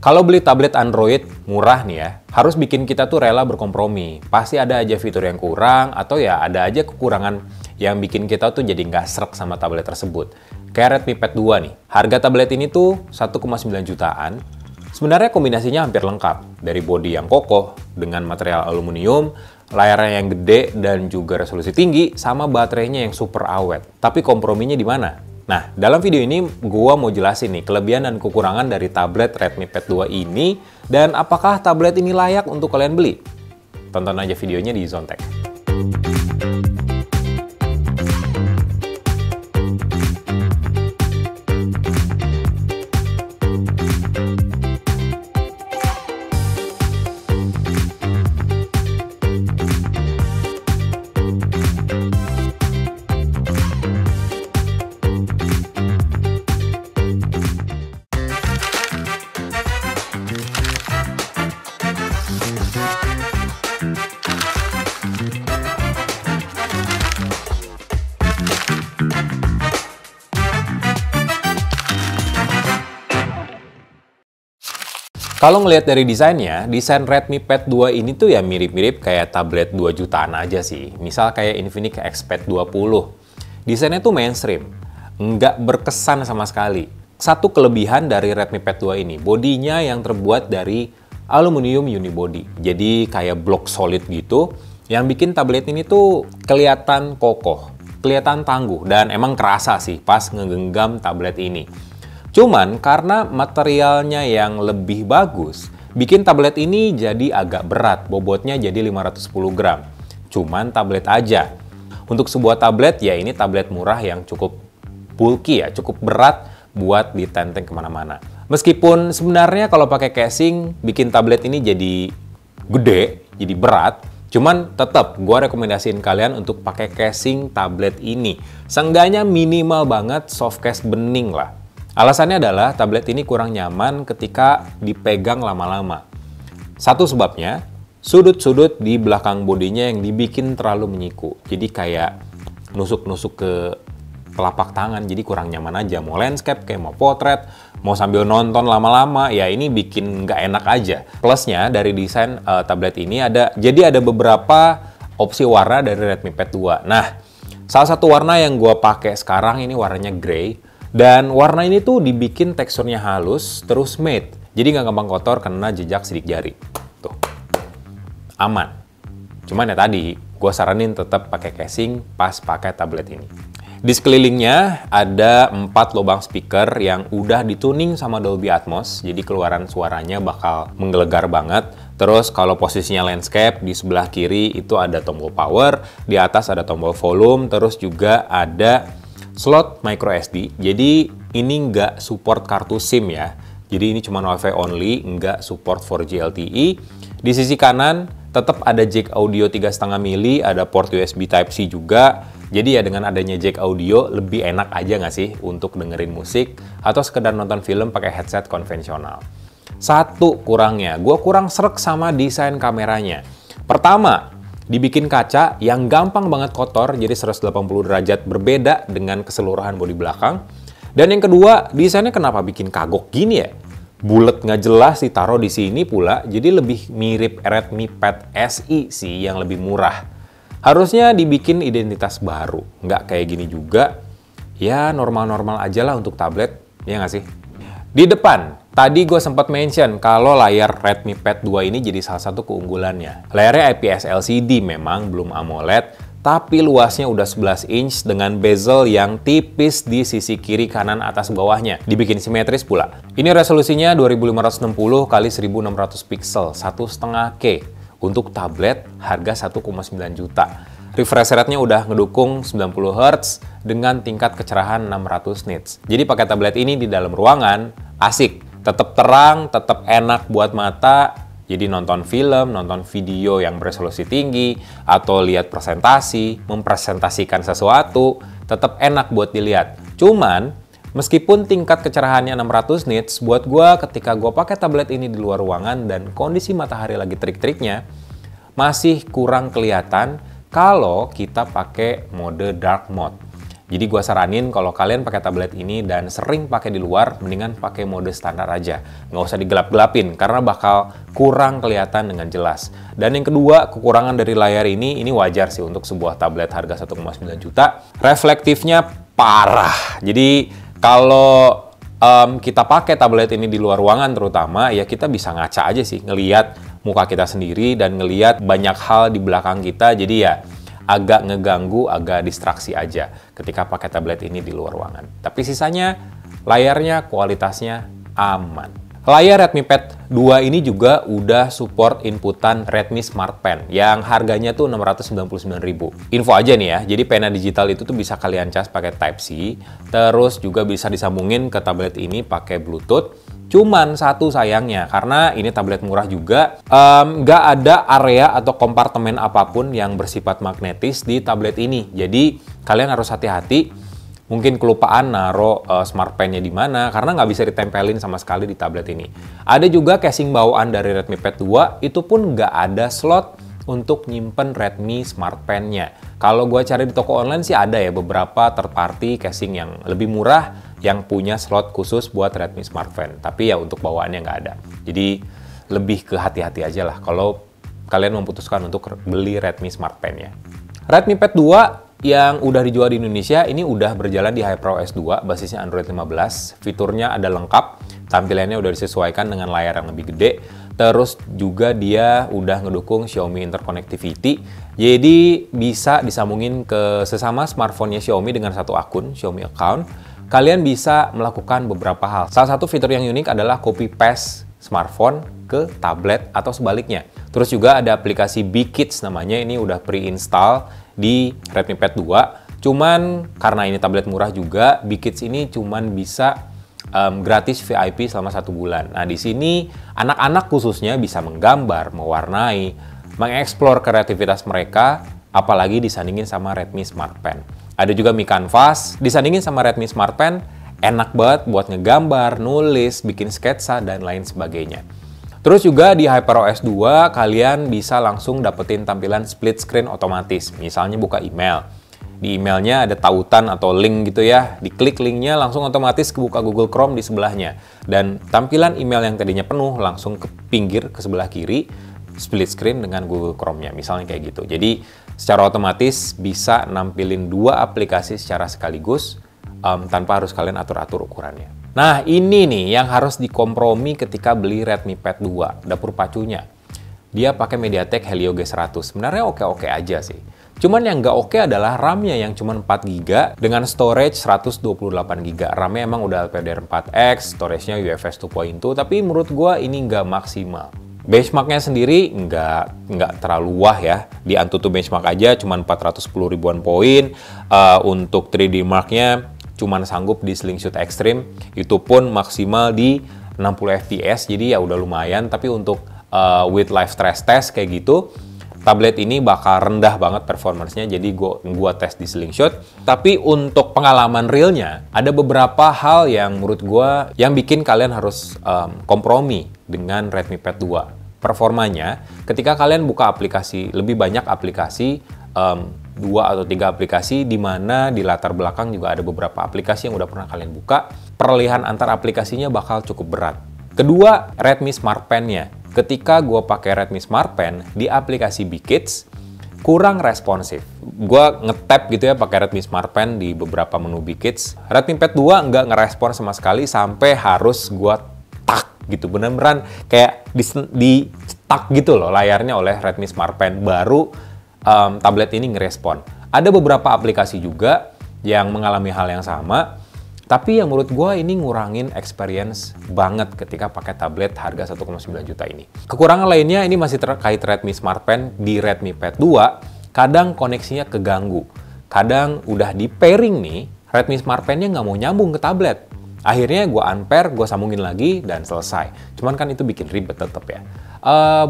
Kalau beli tablet Android murah nih ya, harus bikin kita tuh rela berkompromi. Pasti ada aja fitur yang kurang, atau ya ada aja kekurangan yang bikin kita tuh jadi nggak srek sama tablet tersebut. Kayak Redmi Pad 2 nih. Harga tablet ini tuh 1,9 jutaan. Sebenarnya kombinasinya hampir lengkap. Dari bodi yang kokoh dengan material aluminium, layarnya yang gede dan juga resolusi tinggi, sama baterainya yang super awet. Tapi komprominya di mana? Nah, dalam video ini gua mau jelasin nih kelebihan dan kekurangan dari tablet Redmi Pad 2 ini dan apakah tablet ini layak untuk kalian beli. Tonton aja videonya di Zontek. Kalau ngelihat dari desainnya, desain Redmi Pad 2 ini tuh ya mirip-mirip kayak tablet 2 jutaan aja sih. Misal kayak Infinix Xpad 20. Desainnya tuh mainstream, nggak berkesan sama sekali. Satu kelebihan dari Redmi Pad 2 ini, bodinya yang terbuat dari aluminium unibody. Jadi kayak blok solid gitu, yang bikin tablet ini tuh kelihatan kokoh, kelihatan tangguh, dan emang kerasa sih pas ngegenggam tablet ini. Cuman karena materialnya yang lebih bagus, bikin tablet ini jadi agak berat, bobotnya jadi 510 gram. Cuman tablet aja. Untuk sebuah tablet, ya ini tablet murah yang cukup bulky ya, cukup berat buat ditenteng kemana-mana. Meskipun sebenarnya kalau pakai casing, bikin tablet ini jadi gede, jadi berat, cuman tetap gue rekomendasiin kalian untuk pakai casing tablet ini. Seenggaknya minimal banget soft case bening lah. Alasannya adalah tablet ini kurang nyaman ketika dipegang lama-lama. Satu sebabnya, sudut-sudut di belakang bodinya yang dibikin terlalu menyiku. Jadi kayak nusuk-nusuk ke telapak tangan, jadi kurang nyaman aja. Mau landscape, kayak mau potret, mau sambil nonton lama-lama, ya ini bikin nggak enak aja. Plusnya dari desain tablet ini ada beberapa opsi warna dari Redmi Pad 2. Nah, salah satu warna yang gue pakai sekarang ini warnanya grey. Dan warna ini tuh dibikin teksturnya halus, terus matte. Jadi nggak gampang kotor kena jejak sidik jari. Tuh, aman. Cuman ya tadi, gue saranin tetap pakai casing pas pakai tablet ini. Di sekelilingnya ada 4 lubang speaker yang udah dituning sama Dolby Atmos. Jadi keluaran suaranya bakal menggelegar banget. Terus kalau posisinya landscape, di sebelah kiri itu ada tombol power, di atas ada tombol volume, terus juga ada slot micro SD, jadi ini nggak support kartu SIM ya. Jadi ini cuma Wi-Fi only, nggak support 4G LTE. Di sisi kanan tetap ada jack audio 3,5 mili, ada port USB Type-C juga. Jadi ya dengan adanya jack audio lebih enak aja nggak sih untuk dengerin musik atau sekedar nonton film pakai headset konvensional. Satu kurangnya, gue kurang srek sama desain kameranya. Pertama, dibikin kaca yang gampang banget kotor, jadi 180 derajat berbeda dengan keseluruhan bodi belakang. Dan yang kedua, desainnya kenapa bikin kagok gini ya? Bulet nggak jelas ditaruh di sini pula, jadi lebih mirip Redmi Pad SI sih yang lebih murah. Harusnya dibikin identitas baru, nggak kayak gini juga. Ya normal-normal aja lah untuk tablet, ya nggak sih? Di depan, tadi gue sempat mention kalau layar Redmi Pad 2 ini jadi salah satu keunggulannya. Layarnya IPS LCD memang, belum AMOLED, tapi luasnya udah 11 inch dengan bezel yang tipis di sisi kiri, kanan, atas, bawahnya. Dibikin simetris pula. Ini resolusinya 2560 x 1600 pixel, 1,5K. Untuk tablet, harga 1,9 juta. Refresh rate-nya udah ngedukung 90 Hz dengan tingkat kecerahan 600 nits. Jadi pakai tablet ini di dalam ruangan, asik. Tetap terang, tetap enak buat mata. Jadi nonton film, nonton video yang beresolusi tinggi, atau lihat presentasi, mempresentasikan sesuatu, tetap enak buat dilihat. Cuman, meskipun tingkat kecerahannya 600 nits, buat gua ketika gua pakai tablet ini di luar ruangan dan kondisi matahari lagi terik-teriknya, masih kurang kelihatan kalau kita pakai mode dark mode. Jadi gua saranin kalau kalian pakai tablet ini dan sering pakai di luar, mendingan pakai mode standar aja. Nggak usah digelap-gelapin, karena bakal kurang kelihatan dengan jelas. Dan yang kedua, kekurangan dari layar ini wajar sih untuk sebuah tablet harga 1,9 juta. Reflektifnya parah. Jadi kalau kita pakai tablet ini di luar ruangan terutama, ya kita bisa ngaca aja sih, ngelihat muka kita sendiri dan ngelihat banyak hal di belakang kita. Jadi ya agak ngeganggu, agak distraksi aja ketika pakai tablet ini di luar ruangan. Tapi sisanya, layarnya, kualitasnya aman. Layar Redmi Pad 2 ini juga udah support inputan Redmi Smart Pen yang harganya tuh 699.000. Info aja nih ya, jadi pena digital itu tuh bisa kalian cas pakai Type-C, terus juga bisa disambungin ke tablet ini pakai Bluetooth. Cuman satu sayangnya, karena ini tablet murah juga, nggak ada area atau kompartemen apapun yang bersifat magnetis di tablet ini. Jadi kalian harus hati-hati. Mungkin kelupaan naruh Smart Pen-nya di mana, karena nggak bisa ditempelin sama sekali di tablet ini. Ada juga casing bawaan dari Redmi Pad 2, itu pun nggak ada slot untuk nyimpen Redmi Smart Pen-nya. Kalau gue cari di toko online sih ada ya beberapa third party casing yang lebih murah yang punya slot khusus buat Redmi Smart Pen. Tapi ya untuk bawaannya nggak ada. Jadi lebih ke hati-hati aja lah kalau kalian memutuskan untuk beli Redmi Smart Pen-nya. Redmi Pad 2 yang udah dijual di Indonesia ini udah berjalan di HyperOS 2, basisnya Android 15. Fiturnya ada lengkap, tampilannya udah disesuaikan dengan layar yang lebih gede. Terus juga dia udah ngedukung Xiaomi Interconnectivity, jadi bisa disambungin ke sesama smartphone-nya Xiaomi dengan satu akun, Xiaomi Account. Kalian bisa melakukan beberapa hal. Salah satu fitur yang unik adalah copy paste smartphone ke tablet atau sebaliknya. Terus juga ada aplikasi BKids namanya, ini udah pre-install di Redmi Pad 2. Cuman karena ini tablet murah juga, BKids ini cuman bisa gratis VIP selama 1 bulan. Nah, di sini anak-anak khususnya bisa menggambar, mewarnai, mengeksplor kreativitas mereka, apalagi disandingin sama Redmi Smart Pen. Ada juga Mi Canvas, disandingin sama Redmi Smart Pen, enak banget buat ngegambar, nulis, bikin sketsa, dan lain sebagainya. Terus juga di HyperOS 2, kalian bisa langsung dapetin tampilan split screen otomatis. Misalnya buka email. Di emailnya ada tautan atau link gitu ya. Diklik linknya langsung otomatis kebuka Google Chrome di sebelahnya. Dan tampilan email yang tadinya penuh langsung ke pinggir ke sebelah kiri, split screen dengan Google Chrome-nya. Misalnya kayak gitu. Jadi secara otomatis bisa nampilin 2 aplikasi secara sekaligus tanpa harus kalian atur-atur ukurannya. Nah, ini nih yang harus dikompromi ketika beli Redmi Pad 2, dapur pacunya. Dia pakai MediaTek Helio G100. Sebenarnya oke-oke aja sih. Cuman yang nggak oke adalah RAM-nya yang cuma 4GB dengan storage 128GB. RAM-nya emang udah LPDDR4X, storage-nya UFS 2.2, tapi menurut gua ini nggak maksimal. Benchmark-nya sendiri nggak terlalu wah ya. Di Antutu benchmark aja cuma 410 ribuan poin. Untuk 3D Mark-nya cuman sanggup di Slingshot Extreme, itu pun maksimal di 60 fps, jadi ya udah lumayan. Tapi untuk with live stress test kayak gitu, tablet ini bakal rendah banget performance-nya, jadi gua tes di Slingshot. Tapi untuk pengalaman realnya, ada beberapa hal yang menurut gua yang bikin kalian harus kompromi dengan Redmi Pad 2. Performanya, ketika kalian buka aplikasi, lebih banyak aplikasi, 2 atau 3 aplikasi, di mana di latar belakang juga ada beberapa aplikasi yang udah pernah kalian buka, peralihan antar aplikasinya bakal cukup berat. Kedua, Redmi Smart Pen-nya. Ketika gue pakai Redmi Smart Pen di aplikasi BKids, kurang responsif. Gue nge-tap gitu ya pakai Redmi Smart Pen di beberapa menu BKids. Redmi Pad 2 nggak ngerespon sama sekali sampai harus gue tak gitu. Beneran kayak di stuck gitu loh layarnya oleh Redmi Smart Pen. Baru tablet ini ngerespon. Ada beberapa aplikasi juga yang mengalami hal yang sama, tapi yang menurut gue ini ngurangin experience banget ketika pakai tablet harga 1,9 juta ini. Kekurangan lainnya ini masih terkait Redmi Smart Pen. Di Redmi Pad 2, kadang koneksinya keganggu. Kadang udah di pairing nih, Redmi Smart Pen-nya nggak mau nyambung ke tablet. Akhirnya gue unpair, gue sambungin lagi, dan selesai. Cuman kan itu bikin ribet tetap ya.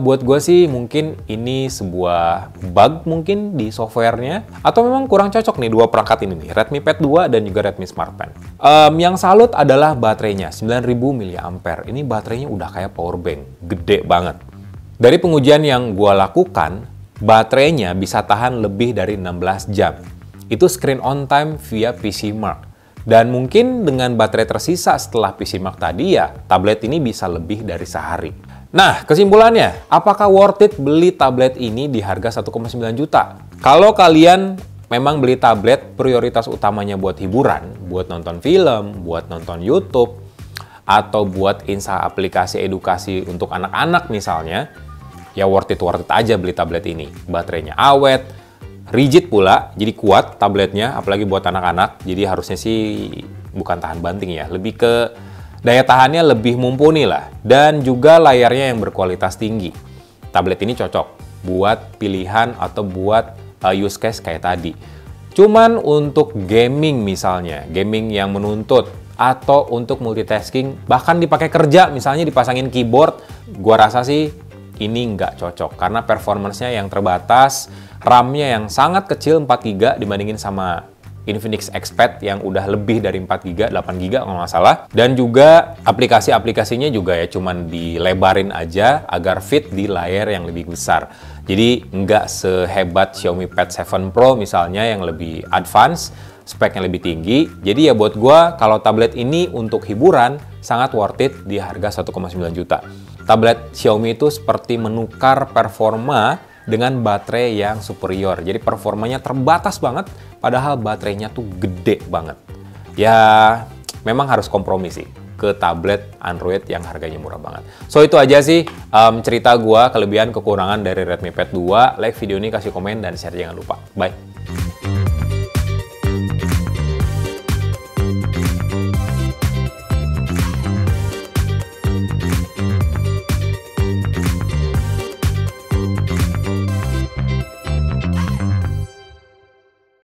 Buat gue sih mungkin ini sebuah bug mungkin di softwarenya, atau memang kurang cocok nih 2 perangkat ini nih, Redmi Pad 2 dan juga Redmi Smart Pen. Yang salut adalah baterainya, 9000 mAh. Ini baterainya udah kayak power bank, gede banget. Dari pengujian yang gue lakukan, baterainya bisa tahan lebih dari 16 jam. itu screen on time via PCMark. Dan mungkin dengan baterai tersisa setelah PCMark tadi ya, tablet ini bisa lebih dari sehari. Nah, kesimpulannya, apakah worth it beli tablet ini di harga 1,9 juta? Kalau kalian memang beli tablet prioritas utamanya buat hiburan, buat nonton film, buat nonton YouTube, atau buat install aplikasi edukasi untuk anak-anak misalnya, ya worth it aja beli tablet ini. Baterainya awet, rigid pula, jadi kuat tabletnya, apalagi buat anak-anak. Jadi harusnya sih bukan tahan banting ya, lebih ke daya tahannya lebih mumpuni lah. Dan juga layarnya yang berkualitas tinggi. Tablet ini cocok buat pilihan atau buat use case kayak tadi. Cuman untuk gaming misalnya, gaming yang menuntut, atau untuk multitasking, bahkan dipakai kerja, misalnya dipasangin keyboard, gua rasa sih ini nggak cocok. Karena performance-nya yang terbatas, RAM-nya yang sangat kecil 4GB dibandingin sama Infinix Xpad yang udah lebih dari 4GB, 8GB kalau nggak salah. Dan juga aplikasi-aplikasinya juga ya cuman dilebarin aja agar fit di layar yang lebih besar. Jadi nggak sehebat Xiaomi Pad 7 Pro misalnya yang lebih advance, speknya lebih tinggi. Jadi ya buat gua kalau tablet ini untuk hiburan sangat worth it di harga 1,9 juta. Tablet Xiaomi itu seperti menukar performa dengan baterai yang superior. Jadi performanya terbatas banget, padahal baterainya tuh gede banget. Ya, memang harus kompromi sih ke tablet Android yang harganya murah banget. So, itu aja sih cerita gua, kelebihan kekurangan dari Redmi Pad 2. Like video ini, kasih komen, dan share jangan lupa. Bye!